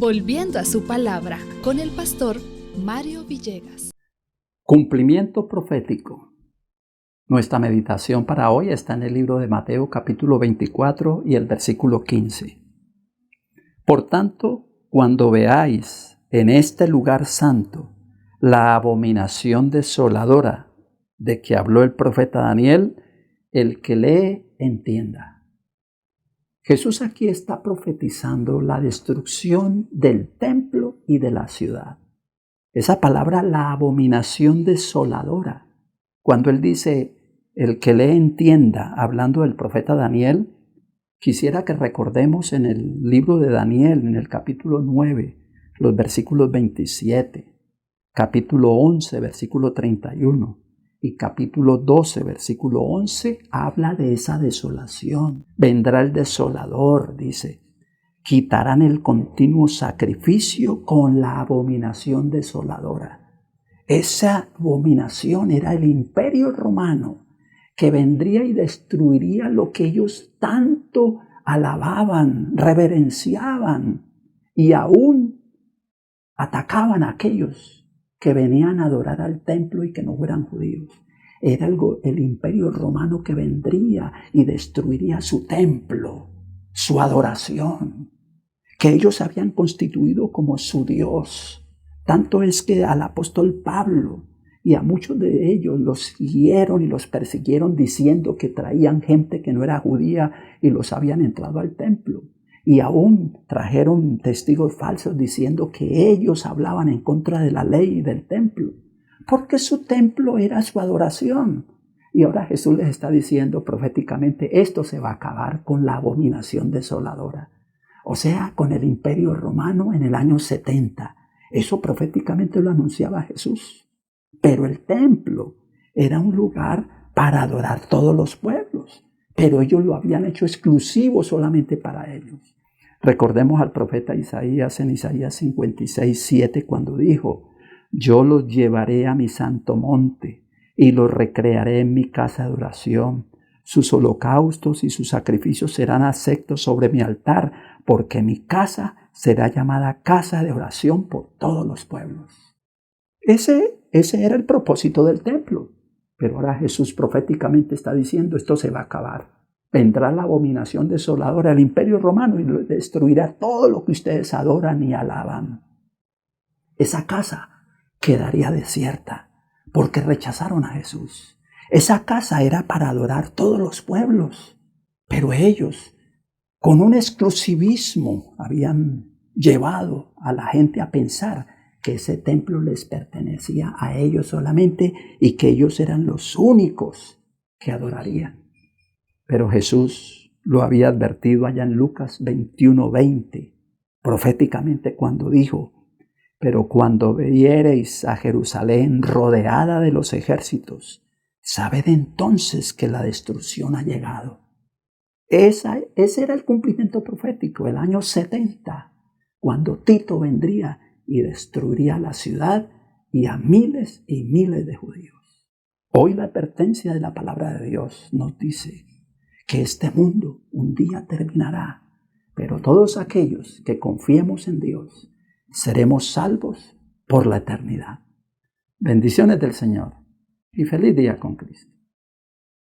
Volviendo a su palabra con el pastor Mario Villegas. Cumplimiento profético. Nuestra meditación para hoy está en el libro de Mateo capítulo 24 y el versículo 15. Por tanto, cuando veáis en este lugar santo la abominación desoladora de que habló el profeta Daniel, el que lee entienda. Jesús aquí está profetizando la destrucción del templo y de la ciudad. Esa palabra, la abominación desoladora. Cuando él dice, el que lee entienda, hablando del profeta Daniel, quisiera que recordemos en el libro de Daniel, en el capítulo 9, los versículos 27, capítulo 11, versículo 31 y capítulo 12, versículo 11, habla de esa desolación. Vendrá el desolador, dice. Quitarán el continuo sacrificio con la abominación desoladora. Esa abominación era el imperio romano que vendría y destruiría lo que ellos tanto alababan, reverenciaban y aún atacaban a aquellos que venían a adorar al templo y que no fueran judíos. Era el imperio romano que vendría y destruiría su templo, su adoración, que ellos habían constituido como su Dios. Tanto es que al apóstol Pablo y a muchos de ellos los siguieron y los persiguieron diciendo que traían gente que no era judía y los habían entrado al templo. Y aún trajeron testigos falsos diciendo que ellos hablaban en contra de la ley y del templo, porque su templo era su adoración. Y ahora Jesús les está diciendo proféticamente, esto se va a acabar con la abominación desoladora. O sea, con el imperio romano en el año 70. Eso proféticamente lo anunciaba Jesús. Pero el templo era un lugar para adorar todos los pueblos. Pero ellos lo habían hecho exclusivo solamente para ellos. Recordemos al profeta Isaías en Isaías 56, 7, cuando dijo, yo los llevaré a mi santo monte y los recrearé en mi casa de oración. Sus holocaustos y sus sacrificios serán aceptos sobre mi altar, porque mi casa será llamada casa de oración por todos los pueblos. Ese era el propósito del templo. Pero ahora Jesús proféticamente está diciendo, esto se va a acabar. Vendrá la abominación desoladora del imperio romano y destruirá todo lo que ustedes adoran y alaban. Esa casa quedaría desierta porque rechazaron a Jesús. Esa casa era para adorar todos los pueblos, pero ellos, con un exclusivismo, habían llevado a la gente a pensar que ese templo les pertenecía a ellos solamente y que ellos eran los únicos que adorarían. Pero Jesús lo había advertido allá en Lucas 21:20, proféticamente cuando dijo, pero cuando viereis a Jerusalén rodeada de los ejércitos, sabed entonces que la destrucción ha llegado. Ese era el cumplimiento profético, el año 70, cuando Tito vendría y destruiría la ciudad y a miles y miles de judíos. Hoy la advertencia de la palabra de Dios nos dice que este mundo un día terminará, pero todos aquellos que confiemos en Dios seremos salvos por la eternidad. Bendiciones del Señor y feliz día con Cristo.